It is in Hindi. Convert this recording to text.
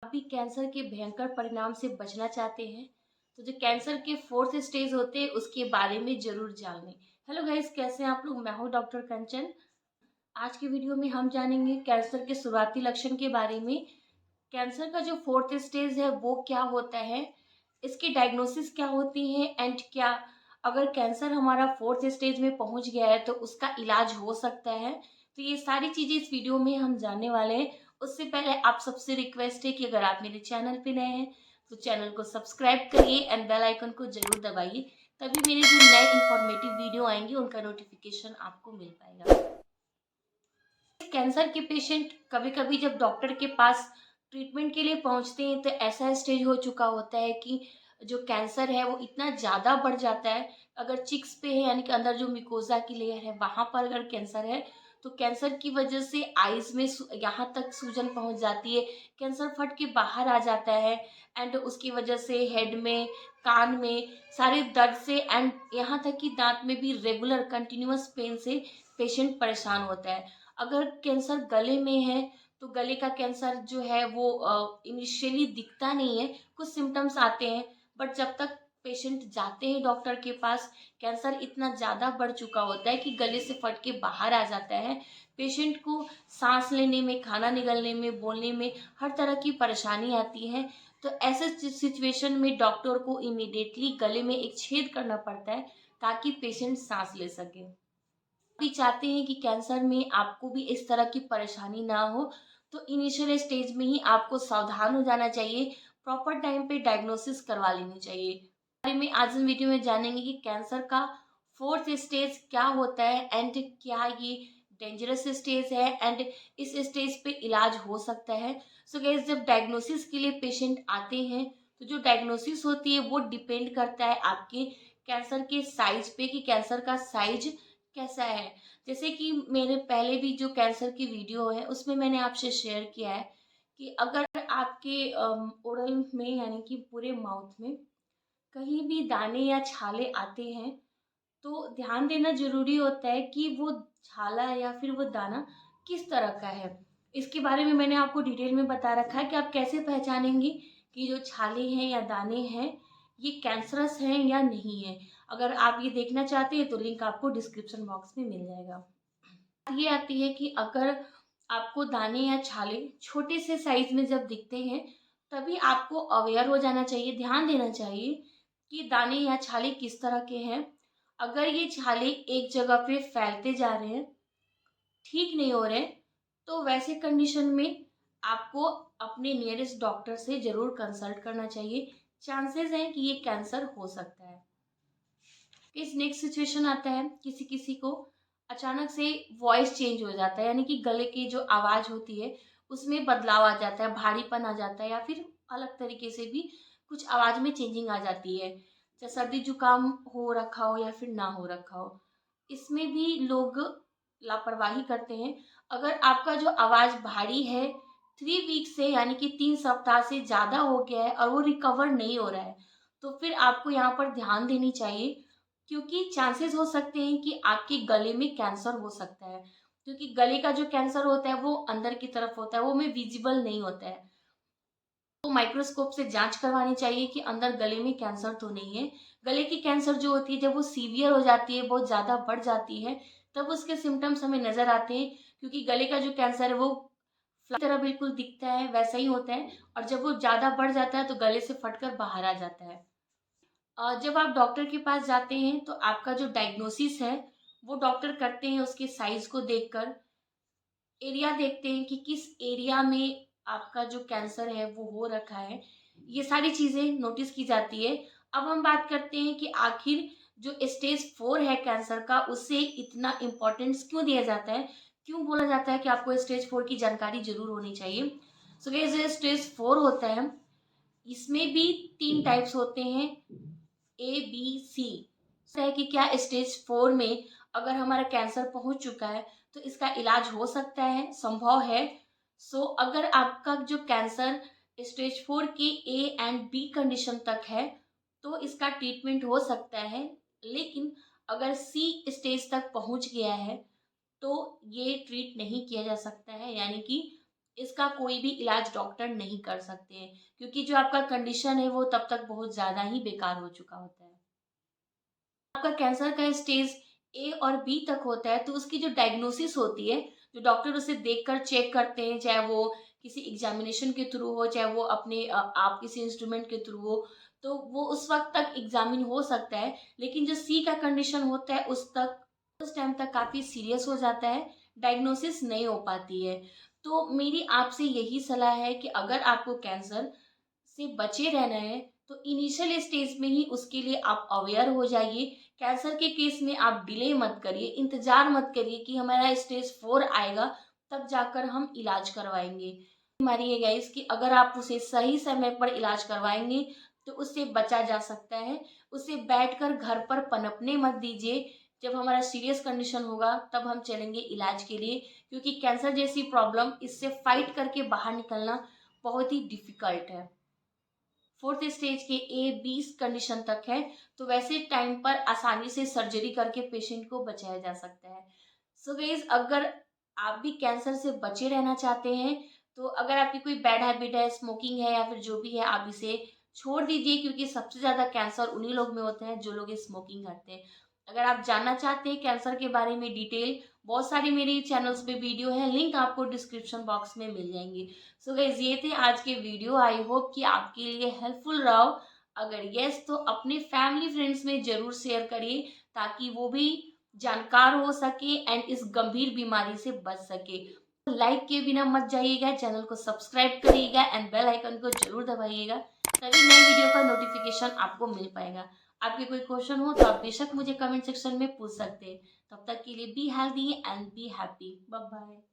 आप भी कैंसर के भयंकर परिणाम से बचना चाहते हैं तो जो कैंसर के फोर्थ स्टेज होते हैं उसके बारे में जरूर जान लें। हेलो गाइस, कैसे हैं आप लोग। मैं हूं डॉक्टर कंचन। आज के वीडियो में हम जानेंगे कैंसर के शुरुआती लक्षण के बारे में। कैंसर का जो फोर्थ स्टेज है वो क्या होता है, इसकी डायग्नोसिस क्या होती है एंड क्या अगर कैंसर हमारा फोर्थ स्टेज में पहुंच गया है तो उसका इलाज हो सकता है। तो ये सारी चीजें इस वीडियो में हम जानने वाले हैं। उससे पहले आप सबसे रिक्वेस्ट है कि अगर आप मेरे चैनल पे नए हैं तो चैनल को सब्सक्राइब करिए एंड बेल आइकन को जरूर दबाइए, तभी मेरे जो नए इंफॉर्मेटिव वीडियो आएंगे उनका नोटिफिकेशन आपको मिल पाएगा। कैंसर के पेशेंट कभी कभी जब डॉक्टर के पास ट्रीटमेंट के लिए पहुंचते हैं तो ऐसा स्टेज हो चुका होता है कि जो कैंसर है वो इतना ज़्यादा बढ़ जाता है। अगर चिक्स पे है यानी कि अंदर जो मिकोजा की लेयर है वहां पर अगर कैंसर है तो कैंसर की वजह से आईज में यहाँ तक सूजन पहुंच जाती है, कैंसर फट के बाहर आ जाता है एंड उसकी वजह से हेड में, कान में सारे दर्द से एंड यहाँ तक कि दांत में भी रेगुलर कंटिन्यूअस पेन से पेशेंट परेशान होता है। अगर कैंसर गले में है तो गले का कैंसर जो है वो इनिशियली दिखता नहीं है, कुछ सिम्टम्स आते हैं, बट जब तक पेशेंट जाते हैं डॉक्टर के पास कैंसर इतना ज़्यादा बढ़ चुका होता है कि गले से फट के बाहर आ जाता है। पेशेंट को सांस लेने में, खाना निगलने में, बोलने में हर तरह की परेशानी आती है। तो ऐसे सिचुएशन में डॉक्टर को इमीडिएटली गले में एक छेद करना पड़ता है ताकि पेशेंट सांस ले सके। भी चाहते हैं कि कैंसर में आपको भी इस तरह की परेशानी ना हो तो इनिशियल स्टेज में ही आपको सावधान हो जाना चाहिए, प्रॉपर टाइम पे डायग्नोसिस करवा लेनी चाहिए। बारे में आज हम वीडियो में जानेंगे कि कैंसर का फोर्थ स्टेज क्या होता है एंड क्या ये डेंजरस स्टेज है एंड इस स्टेज पे इलाज हो सकता है। सो गाइस, जब डायग्नोसिस के लिए पेशेंट आते हैं तो जो डायग्नोसिस होती है वो डिपेंड करता है आपके कैंसर के साइज पे कि कैंसर का साइज कैसा है। जैसे कि मेरे पहले भी जो कैंसर की वीडियो है उसमें मैंने आपसे शेयर किया है कि अगर आपके ओरल में यानी कि पूरे माउथ में कहीं भी दाने या छाले आते हैं तो ध्यान देना जरूरी होता है कि वो छाला या फिर वो दाना किस तरह का है। इसके बारे में मैंने आपको डिटेल में बता रखा है कि आप कैसे पहचानेंगे कि जो छाले हैं या दाने हैं ये कैंसरस हैं या नहीं है। अगर आप ये देखना चाहते हैं तो लिंक आपको डिस्क्रिप्शन बॉक्स में मिल जाएगा। ये आती है कि अगर आपको दाने या छाले छोटे से साइज में जब दिखते हैं तभी आपको अवेयर हो जाना चाहिए, ध्यान देना चाहिए कि दाने या छाले किस तरह के हैं। अगर ये छाले एक जगह पे फैलते जा रहे हैं, ठीक नहीं हो रहे, तो वैसे कंडीशन में आपको अपने नियरेस्ट डॉक्टर से जरूर कंसल्ट करना चाहिए। चांसेस हैं कि ये कैंसर हो सकता है। इस नेक्स्ट सिचुएशन आता है किसी किसी को अचानक से वॉइस चेंज हो जाता है यानी कि गले की जो आवाज होती है उसमें बदलाव आ जाता है, भारीपन आ जाता है या फिर अलग तरीके से भी कुछ आवाज में चेंजिंग आ जाती है, चाहे सर्दी जुकाम हो रखा हो या फिर ना हो रखा हो। इसमें भी लोग लापरवाही करते हैं। अगर आपका जो आवाज भारी है 3 वीक से यानी कि 3 सप्ताह से ज्यादा हो गया है और वो रिकवर नहीं हो रहा है तो फिर आपको यहाँ पर ध्यान देनी चाहिए, क्योंकि चांसेस हो सकते हैं कि आपके गले में कैंसर हो सकता है। क्योंकि गले का जो कैंसर होता है वो अंदर की तरफ होता है, वो में विजिबल नहीं होता है। तो माइक्रोस्कोप से जांच करवानी चाहिए कि अंदर गले में कैंसर तो नहीं है। गले की कैंसर जो होती है जब वो सीवियर हो जाती है, बहुत ज्यादा बढ़ जाती है, तब उसके सिम्टम्स हमें नजर आते हैं। क्योंकि गले का जो कैंसर है वो फ्लाई तरह बिल्कुल दिखता है, वैसा ही होता है, और जब वो ज्यादा बढ़ जाता है तो गले से फटकर बाहर आ जाता है। जब आप डॉक्टर के पास जाते हैं तो आपका जो डायग्नोसिस है वो डॉक्टर करते हैं उसके साइज को देखकर, एरिया देखते हैं कि किस एरिया में आपका जो कैंसर है वो हो रखा है, ये सारी चीजें नोटिस की जाती है। अब हम बात करते हैं कि आखिर जो स्टेज 4 है कैंसर का उसे इतना इम्पोर्टेंस क्यों दिया जाता है, क्यों बोला जाता है कि आपको स्टेज 4 की जानकारी जरूर होनी चाहिए। सो ये स्टेज 4 होता है, इसमें भी 3 टाइप्स होते हैं, ABC। है कि क्या स्टेज 4 में अगर हमारा कैंसर पहुंच चुका है तो इसका इलाज हो सकता है, संभव है। सो अगर आपका जो कैंसर स्टेज 4 के A एंड B कंडीशन तक है तो इसका ट्रीटमेंट हो सकता है, लेकिन अगर C स्टेज तक पहुंच गया है तो ये ट्रीट नहीं किया जा सकता है, यानी कि इसका कोई भी इलाज डॉक्टर नहीं कर सकते हैं, क्योंकि जो आपका कंडीशन है वो तब तक बहुत ज़्यादा ही बेकार हो चुका होता है। आपका कैंसर का स्टेज ए और बी तक होता है, तो उसकी जो डायग्नोसिस होती है, जो डॉक्टर उसे देखकर चेक करते हैं, चाहे वो किसी एग्जामिनेशन के थ्रू हो, चाहे वो अपने आप किसी इंस्ट्रूमेंट के थ्रू हो, तो वो उस वक्त तक एग्जामिन हो सकता है। लेकिन जो सी का कंडीशन होता है उस टाइम तक काफ़ी सीरियस हो जाता है, डायग्नोसिस नहीं हो पाती है। तो मेरी आपसे यही सलाह है कि अगर आपको कैंसर से बचे रहना है, तो इनिशियल स्टेज में ही उसके लिए आप अवेयर हो जाइए। कैंसर के केस में आप डिले मत करिए, इंतजार मत करिए कि हमारा स्टेज 4 आएगा तब जाकर हम इलाज करवाएंगे। बीमारी है गाइस कि अगर आप उसे सही समय पर इलाज करवाएंगे तो उससे बचा जा सकता है। उसे बैठकर घर पर पनपने मत दीजिए। जब हमारा सीरियस कंडीशन होगा तब हम चलेंगे इलाज के लिए, क्योंकि कैंसर जैसी प्रॉब्लम, इससे फाइट करके बाहर निकलना बहुत ही डिफिकल्ट है। फोर्थ स्टेज के ए बी कंडीशन तक है, तो वैसे टाइम पर आसानी से सर्जरी करके पेशेंट को बचाया जा सकता है। सो गाइस, अगर आप भी कैंसर से बचे रहना चाहते हैं, तो अगर आपकी कोई बैड हैबिट है, स्मोकिंग है या फिर जो भी है, आप इसे छोड़ दीजिए, क्योंकि सबसे ज्यादा कैंसर उन्हीं लोग में होते हैं जो लोग स्मोकिंग करते हैं। अगर आप जानना चाहते हैं कैंसर के बारे में डिटेल, बहुत सारी मेरी चैनल्स पे वीडियो है, लिंक आपको डिस्क्रिप्शन बॉक्स में मिल जाएंगे। सो गाइस, ये थे आज के वीडियो। आई होप कि आपके लिए हेल्पफुल रहा हो। अगर यस, तो अपने फैमिली फ्रेंड्स में जरूर शेयर करिए, ताकि वो भी जानकार हो सके एंड इस गंभीर बीमारी से बच सके। लाइक के बिना मत जाइएगा, चैनल को सब्सक्राइब करिएगा एंड बेल आइकन को जरूर दबाइएगा, तभी नई वीडियो का नोटिफिकेशन आपको मिल पाएगा। आपके कोई क्वेश्चन हो तो आप बेशक मुझे कमेंट सेक्शन में पूछ सकते हैं। तब तक के लिए be healthy and be happy. Bye bye.